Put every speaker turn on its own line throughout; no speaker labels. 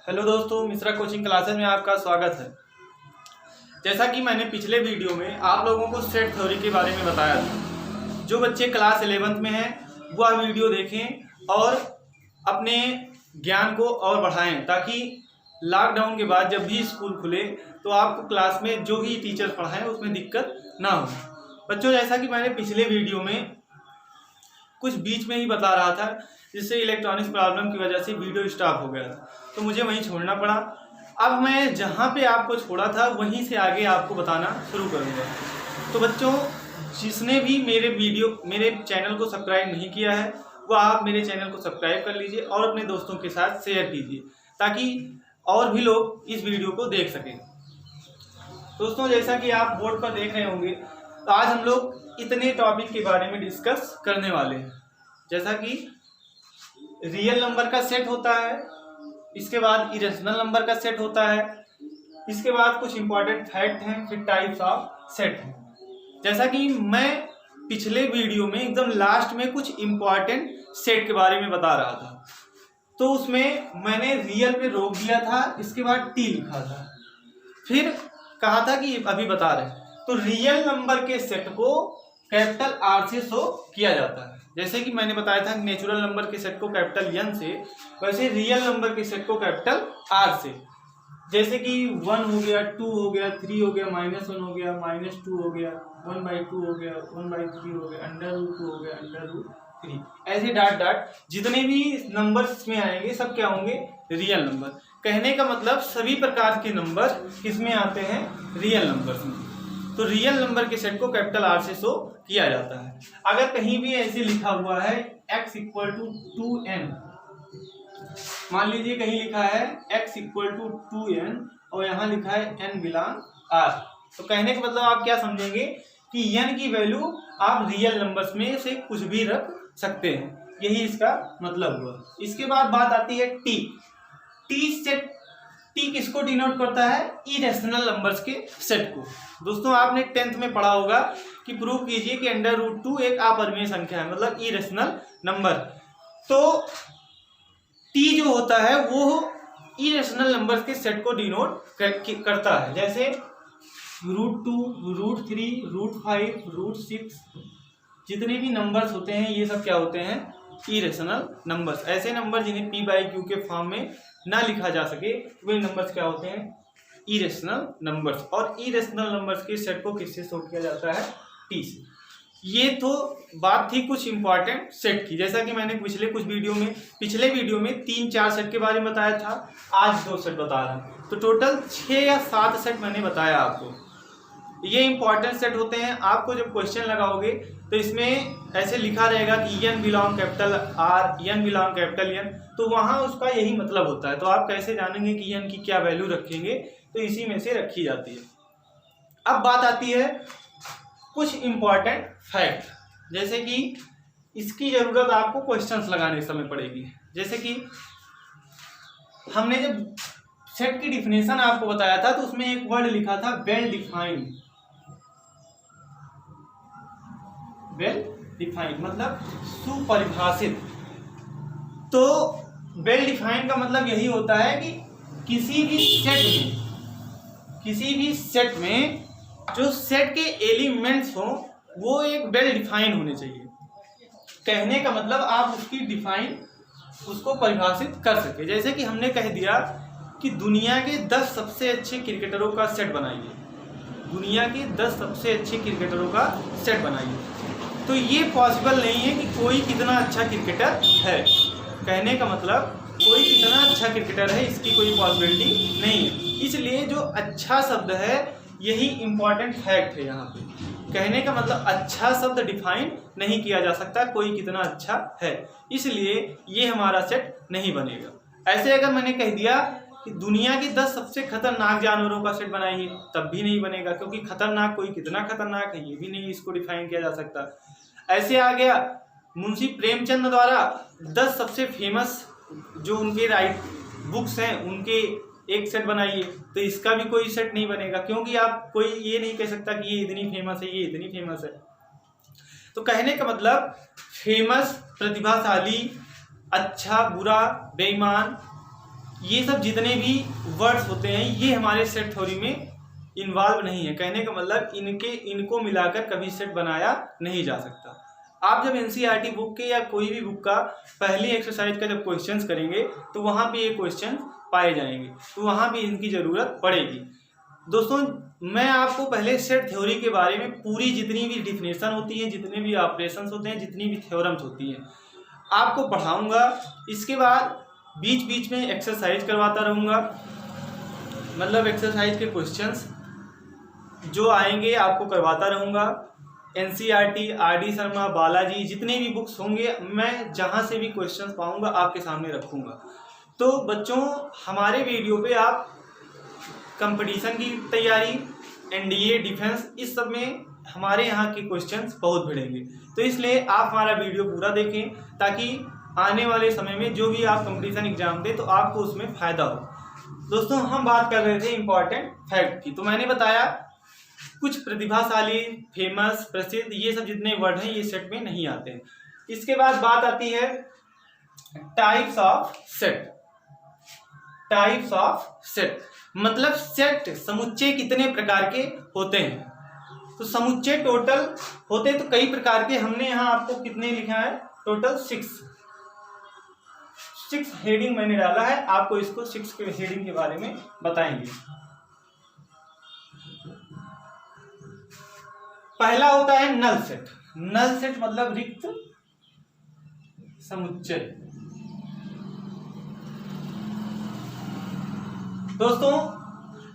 Hello दोस्तों, Mishra coaching classes में आपका स्वागत है। जैसा कि मैंने पिछले वीडियो में आप लोगों को सेट थ्योरी के बारे में बताया था, जो बच्चे क्लास 11th में हैं वह वीडियो देखें और अपने ज्ञान को और बढ़ाएं, ताकि लॉकडाउन के बाद जब भी स्कूल खुले तो आपको क्लास में जो भी टीचर पढ़ाएं उसमें दिक्कत ना हो। बच्चों, जैसा कि मैंने पिछले वीडियो में कुछ बीच में ही बता रहा था, जिससे इलेक्ट्रॉनिक्स प्रॉब्लम की वजह से वीडियो स्टॉप हो गया था, तो मुझे वहीं छोड़ना पड़ा। अब मैं जहाँ पे आपको छोड़ा था वहीं से आगे आपको बताना शुरू करूँगा। तो बच्चों, जिसने भी मेरे चैनल को सब्सक्राइब नहीं किया है वो आप मेरे चैनल को सब्सक्राइब कर लीजिए और अपने दोस्तों के साथ शेयर कीजिए, ताकि और भी लोग इस वीडियो को देख सकें। दोस्तों, जैसा कि आप बोर्ड पर देख रहे होंगे, तो आज हम लोग इतने टॉपिक के बारे में डिस्कस करने वाले हैं, जैसा कि रियल नंबर का सेट होता है, इसके बाद इरेशनल नंबर का सेट होता है, इसके बाद कुछ इंपॉर्टेंट फैक्ट हैं, फिर टाइप्स ऑफ सेट हैं। जैसा कि मैं पिछले वीडियो में एकदम लास्ट में कुछ इंपॉर्टेंट सेट के बारे में बता रहा था, तो उसमें मैंने रियल पे रोक दिया था, इसके बाद टी लिखा था, फिर कहा था कि अभी बता रहे हैं। तो रियल नंबर के सेट को कैपिटल आर से शो किया जाता है। जैसे कि मैंने बताया था नेचुरल नंबर के सेट को कैपिटल एन से, वैसे रियल नंबर के सेट को कैपिटल आर से। जैसे कि 1 हो गया, 2 हो गया, 3 हो गया, -1 हो गया, -2 हो गया, 1/2 हो गया, 1/3 हो गया, √2 हो गया, √3, ऐसे डॉट डॉट जितने भी नंबर्स में आएंगे सब क्या होंगे? Real number. कहने का मतलब सभी प्रकार के नंबर किसमें आते हैं? रियल नंबर्स में। तो रियल नंबर के सेट को कैपिटल आर से शो किया जाता है। अगर कहीं भी ऐसे लिखा हुआ है x = 2n, मान लीजिए कहीं लिखा है x = 2n और यहाँ लिखा है n बिलोंग r, तो कहने का मतलब आप क्या समझेंगे कि n की वैल्यू आप रियल नंबर्स में से कुछ भी रख सकते हैं, यही इसका मतलब हुआ। इसके बाद बात आती है टी किसको डिनोट करता है? इरेशनल नंबर्स के सेट को। दोस्तों, आपने 10th में पढ़ा होगा कि प्रूव कीजिए कि √2 एक अपरिमेय संख्या है, मतलब इरेशनल नंबर। तो टी जो होता है वो इरेशनल नंबर्स के सेट को डिनोट करता है। जैसे √2, √3, √5, √6 जितने भी नंबर्स होते हैं ये सब क्या होते हैं? Irrational numbers. ऐसे नंबर जिन्हें p/q के फॉर्म में ना लिखा जा सके वे नंबर्स क्या होते हैं? Irrational numbers. और इरेशनल नंबर्स के सेट को किससे शो किया जाता है? टी से। ये तो बात थी कुछ इंपॉर्टेंट सेट की। जैसा कि मैंने पिछले वीडियो में 3-4 सेट के बारे में बताया था, आज 2 सेट बता रहा हूँ, तो टोटल 6 या 7 सेट मैंने बताया आपको। ये इंपॉर्टेंट सेट होते हैं। आपको जब क्वेश्चन लगाओगे तो इसमें ऐसे लिखा रहेगा कि n belong capital R, n belong capital n, तो वहाँ उसका यही मतलब होता है। तो आप कैसे जानेंगे कि n की क्या वैल्यू रखेंगे? तो इसी में से रखी जाती है। अब बात आती है कुछ इंपॉर्टेंट फैक्ट, जैसे कि इसकी जरूरत आपको क्वेश्चंस लगाने के समय पड़ेगी। जैसे कि हमने जब सेट की डिफिनेशन आपको बताया था तो उसमें एक वर्ड लिखा था वेल डिफाइंड, मतलब सुपरिभाषित। तो वेल डिफाइंड का मतलब यही होता है कि किसी भी सेट में जो सेट के एलिमेंट्स हो वो एक वेल डिफाइंड होने चाहिए। कहने का मतलब आप उसको परिभाषित कर सके। जैसे कि हमने कह दिया कि दुनिया के 10 सबसे अच्छे क्रिकेटरों का सेट बनाइए, दुनिया के 10 सबसे अच्छे क्रिकेटरों का सेट बनाइए, तो ये पॉसिबल नहीं है कि कोई कितना अच्छा क्रिकेटर है। कहने का मतलब कोई कितना अच्छा क्रिकेटर है इसकी कोई पॉसिबिलिटी नहीं है। इसलिए जो अच्छा शब्द है यही इंपॉर्टेंट फैक्ट है यहाँ पे। कहने का मतलब अच्छा शब्द डिफाइन नहीं किया जा सकता कोई कितना अच्छा है, इसलिए ये हमारा सेट नहीं बनेगा। ऐसे अगर मैंने कह दिया कि दुनिया के 10 सबसे खतरनाक जानवरों का सेट बनाइए, तब भी नहीं बनेगा, क्योंकि खतरनाक कोई कितना खतरनाक है ये भी नहीं इसको डिफाइन किया जा सकता। ऐसे आ गया मुंशी प्रेमचंद द्वारा 10 सबसे फेमस जो उनके राइट बुक्स हैं उनके एक सेट बनाइए, तो इसका भी कोई सेट नहीं बनेगा, क्योंकि आप कोई ये नहीं कह सकता कि ये इतनी फेमस है, ये इतनी फेमस है। तो कहने का मतलब फेमस, प्रतिभाशाली, अच्छा, बुरा, बेईमान, ये सब जितने भी वर्ड्स होते हैं ये हमारे सेट थ्योरी में इन्वॉल्व नहीं है। कहने का मतलब इनको मिलाकर कभी सेट बनाया नहीं जा सकता। आप जब एनसीईआरटी बुक के या कोई भी बुक का पहली एक्सरसाइज का जब क्वेश्चंस करेंगे तो वहाँ पे ये क्वेश्चन पाए जाएंगे, तो वहाँ भी इनकी ज़रूरत पड़ेगी। दोस्तों मैं आपको पहले सेट थ्योरी के बारे में पूरी जितनी भी डिफिनेशन होती है, जितने भी ऑपरेशंस होते हैं, जितनी भी थ्योरम्स होती हैं आपको पढ़ाऊँगा। इसके बाद बीच बीच में एक्सरसाइज करवाता रहूँगा, मतलब एक्सरसाइज के क्वेश्चंस जो आएंगे आपको करवाता रहूँगा। एनसीईआरटी, आरडी शर्मा, बालाजी जितने भी बुक्स होंगे मैं जहाँ से भी क्वेश्चंस पाऊँगा आपके सामने रखूँगा। तो बच्चों हमारे वीडियो पे आप कंपटीशन की तैयारी, एनडीए, डिफेंस, इस सब में हमारे यहाँ के क्वेश्चंस बहुत भिड़ेंगे, तो इसलिए आप हमारा वीडियो पूरा देखें ताकि आने वाले समय में जो भी आप कंपटीशन एग्जाम दें तो आपको उसमें फ़ायदा हो। दोस्तों हम बात कर रहे थे इम्पॉर्टेंट फैक्ट की, तो मैंने बताया कुछ प्रतिभाशाली, फेमस, प्रसिद्ध, ये सब जितने वर्ड हैं ये सेट में नहीं आते हैं। इसके बाद बात आती है types of set. Types of set मतलब सेट, समुच्चय कितने प्रकार के होते हैं। तो समुच्चय टोटल होते तो कई प्रकार के, हमने यहाँ आपको कितने लिखा है, टोटल 6 हेडिंग मैंने डाला है, आपको इसको 6 के हेडिंग के बारे में बताएंगे। पहला होता है नल सेट। नल सेट मतलब रिक्त समुच्चय। दोस्तों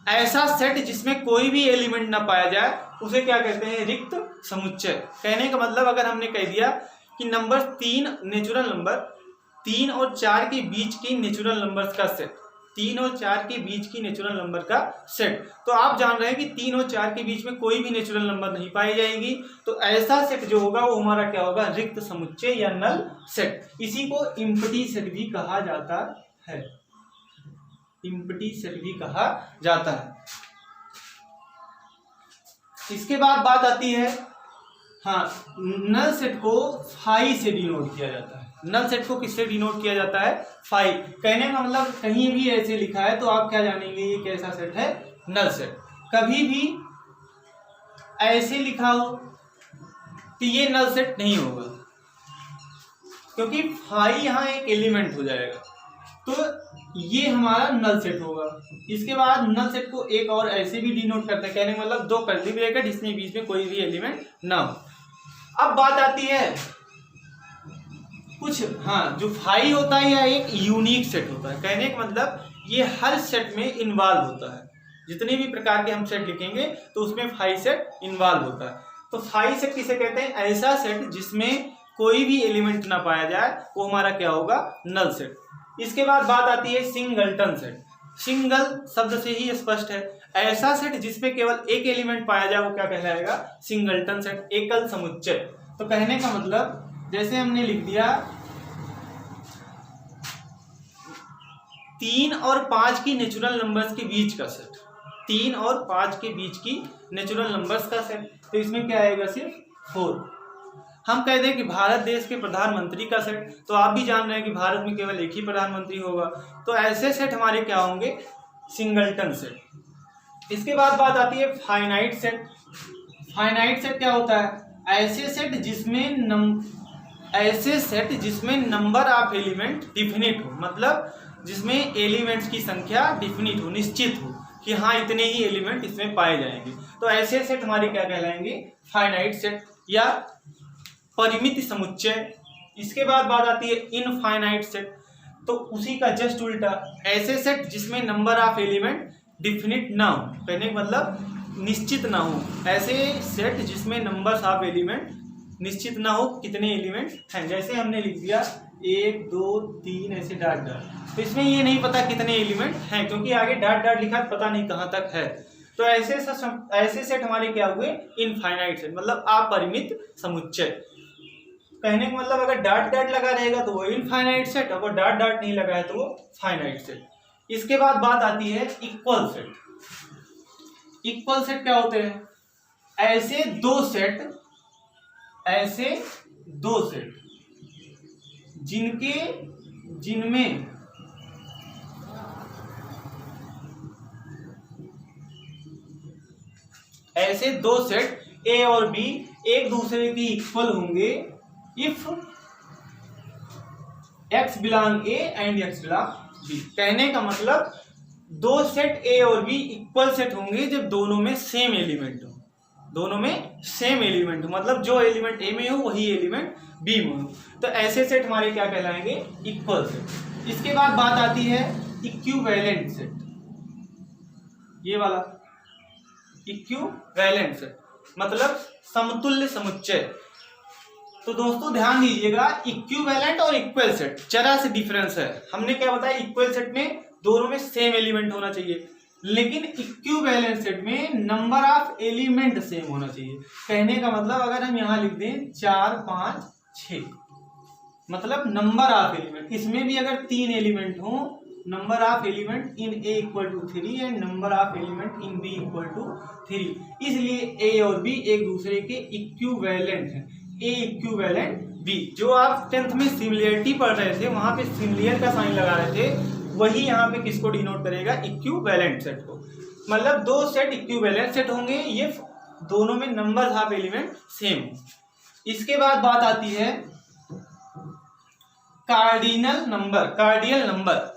ऐसा सेट जिसमें कोई भी एलिमेंट ना पाया जाए उसे क्या कहते हैं, रिक्त समुच्चय। कहने का मतलब अगर हमने कह दिया कि नंबर 3 नेचुरल नंबर, 3 और 4 के बीच की नेचुरल नंबर्स का सेट, 3 और 4 के बीच की नेचुरल नंबर का सेट, तो आप जान रहे हैं कि 3 और 4 के बीच में कोई भी नेचुरल नंबर नहीं पाई जाएगी, तो ऐसा सेट जो होगा वो हमारा क्या होगा, रिक्त समुच्चय या नल सेट। इसी को इम्पटी सेट भी कहा जाता है, इम्पटी सेट भी कहा जाता है। इसके बाद बात आती है, हाँ, नल सेट को फाई से डिनोट किया जाता है। नल सेट को किससे डिनोट किया जाता है, फाई। कहने का मतलब कहीं भी ऐसे लिखा है तो आप क्या जानेंगे ये कैसा सेट है, नल सेट। कभी भी ऐसे लिखा हो तो ये नल सेट नहीं होगा, क्योंकि फाई यहाँ एक एलिमेंट हो जाएगा, तो ये हमारा नल सेट होगा। इसके बाद नल सेट को एक और ऐसे भी डिनोट करते हैं, कहने का मतलब 2 कर्ली ब्रैकेट जिसमें बीच में कोई भी एलिमेंट ना हो। अब बात आती है कुछ, हाँ, जो फाई होता है या एक यूनिक सेट होता है। कहने का मतलब ये हर सेट में इन्वॉल्व होता है, जितने भी प्रकार के हम सेट लिखेंगे तो उसमें फाई सेट इन्वॉल्व होता है। तो फाई सेट किसे कहते हैं, ऐसा सेट जिसमें कोई भी एलिमेंट ना पाया जाए वो हमारा क्या होगा, नल सेट। इसके बाद बात आती है सिंगलटन सेट। सिंगल शब्द से ही स्पष्ट है, ऐसा सेट जिसमें केवल एक एलिमेंट पाया जाए वो क्या कहलाएगा, सिंगलटन सेट, एकल समुच्चय। तो कहने का मतलब जैसे हमने लिख दिया 3 और 5 की नेचुरल नंबर्स के बीच का सेट, 3 और 5 के बीच की नेचुरल नंबर्स का सेट, तो इसमें क्या आएगा, सिर्फ 4। हम कह दें कि भारत देश के प्रधानमंत्री का सेट, तो आप भी जान रहे हैं कि भारत में केवल एक ही प्रधानमंत्री होगा, तो ऐसे सेट हमारे क्या होंगे, सिंगलटन सेट। इसके बाद बात आती है फाइनाइट सेट। फाइनाइट सेट क्या होता है, ऐसे सेट जिसमें नंबर ऑफ एलिमेंट डिफिनिट हो, मतलब जिसमें एलिमेंट्स की संख्या डिफिनिट हो, निश्चित हो कि हाँ इतने ही एलिमेंट इसमें पाए जाएंगे, तो ऐसे सेट हमारे क्या कहलाएंगे, फाइनाइट सेट या परिमित समुच्चय। इसके बाद बात आती है इनफाइनाइट सेट, तो उसी का जस्ट उल्टा, ऐसे सेट जिसमें नंबर ऑफ एलिमेंट डिफिनिट ना हो, कहने का मतलब निश्चित ना हो, ऐसे सेट जिसमें नंबर्स ऑफ एलिमेंट निश्चित ना हो कितने एलिमेंट हैं। जैसे हमने लिख दिया 1 2 3 ऐसे डॉट डॉट, तो इसमें ये नहीं पता कितने एलिमेंट हैं, क्योंकि आगे डॉट डॉट लिखा पता नहीं कहाँ तक है, तो ऐसे सेट हमारे क्या हुए, इनफाइनाइट सेट, मतलब अपरिमित समुच्चय। कहने का मतलब अगर डॉट डॉट लगा रहेगा तो वो इनफाइनाइट सेट, अगर डॉट डॉट नहीं लगा है तो वो फाइनाइट सेट। इसके बाद बात आती है इक्वल सेट। इक्वल सेट क्या होते हैं, ऐसे दो सेट जिनमें ऐसे दो सेट ए और बी एक दूसरे के इक्वल होंगे if x belong A and x belong B. कहने का मतलब दो सेट ए और बी इक्वल सेट होंगे जब दोनों में सेम एलिमेंट हो। दोनों में सेम एलिमेंट हो मतलब जो एलिमेंट ए में हो वही एलिमेंट बी में हो, तो ऐसे सेट हमारे क्या कहलाएंगे? Equal set. इसके बाद बात आती है इक्विवेलेंट सेट, ये वाला इक्विवेलेंट सेट मतलब समतुल्य समुच्चय। तो दोस्तों ध्यान दीजिएगा, इक्विवेलेंट और इक्वल सेट जरा से डिफरेंस है। हमने क्या बताया, इक्वल सेट में दोनों में सेम एलिमेंट होना चाहिए, लेकिन इक्विवेलेंट सेट में नंबर ऑफ एलिमेंट सेम होना चाहिए। कहने का मतलब अगर हम यहाँ लिख दें 4 5 6 मतलब नंबर ऑफ एलिमेंट, इसमें भी अगर 3 एलिमेंट हो, number of element in A equal to 3 and number of element in B equal to 3, इसलिए ए और बी एक दूसरे के इक्विवेलेंट हैं। ए इक्विवेलेंट बी, जो आप 10th में सिमिलरिटी पढ़ रहे थे वहां पे सिमिलर का साइन लगा रहे थे, वही यहाँ पे किसको डिनोट करेगा? इक्विवेलेंट सेट को। मतलब दो सेट इक्विवेलेंट सेट होंगे ये दोनों में नंबर ऑफ एलिमेंट सेम। इसके बाद बात आती है कार्डिनल नंबर, कार्डियल नंबर।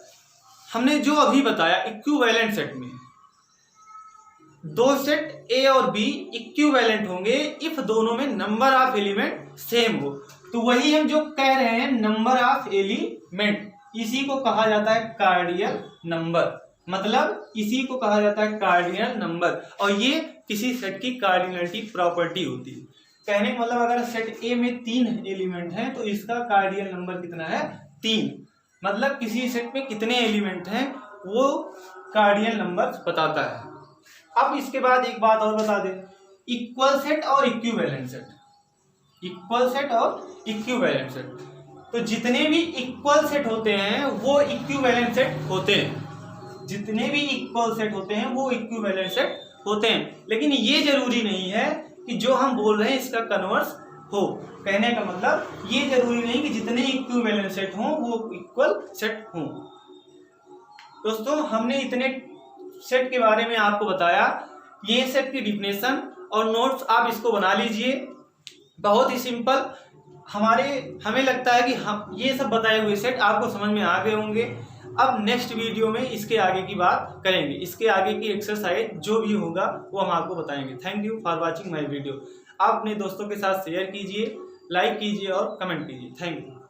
हमने जो अभी बताया इक्विवेलेंट सेट में दो सेट ए और बी इक्विवेलेंट होंगे इफ दोनों में नंबर ऑफ एलिमेंट सेम हो, तो वही हम जो कह रहे हैं नंबर ऑफ एलिमेंट, इसी को कहा जाता है कार्डियल नंबर। मतलब इसी को कहा जाता है कार्डियल नंबर, और ये किसी सेट की कार्डिनलिटी प्रॉपर्टी होती है। कहने का मतलब अगर सेट ए में 3 एलिमेंट हैं तो इसका कार्डियल नंबर कितना है? 3। मतलब किसी सेट में कितने एलिमेंट हैं वो कार्डियल नंबर बताता है। अब इसके बाद एक बात और बता दें, इक्वल सेट और इक्विवेलेंट सेट। इक्वल सेट और इक्विवेलेंट सेट, तो जितने भी इक्वल सेट होते हैं वो इक्विवेलेंट सेट होते हैं। जितने भी इक्वल सेट होते हैं वो इक्विवेलेंट सेट होते हैं, लेकिन ये जरूरी नहीं है कि जो हम बोल रहे हैं इसका कन्वर्स हो। कहने का मतलब ये जरूरी नहीं कि जितने इक्विवेलेंट सेट हों वो इक्वल सेट हों। दोस्तों हमने इतने सेट के बारे में आपको बताया, ये सेट की डिफिनेशन और नोट्स आप इसको बना लीजिए, बहुत ही सिंपल। हमें लगता है कि हम ये सब बताए हुए सेट आपको समझ में आ गए होंगे। अब नेक्स्ट वीडियो में इसके आगे की बात करेंगे, इसके आगे की एक्सरसाइज जो भी होगा वो हम आपको बताएंगे। Thank you for watching my video. आप अपने दोस्तों के साथ शेयर कीजिए, लाइक कीजिए और कमेंट कीजिए। Thank you.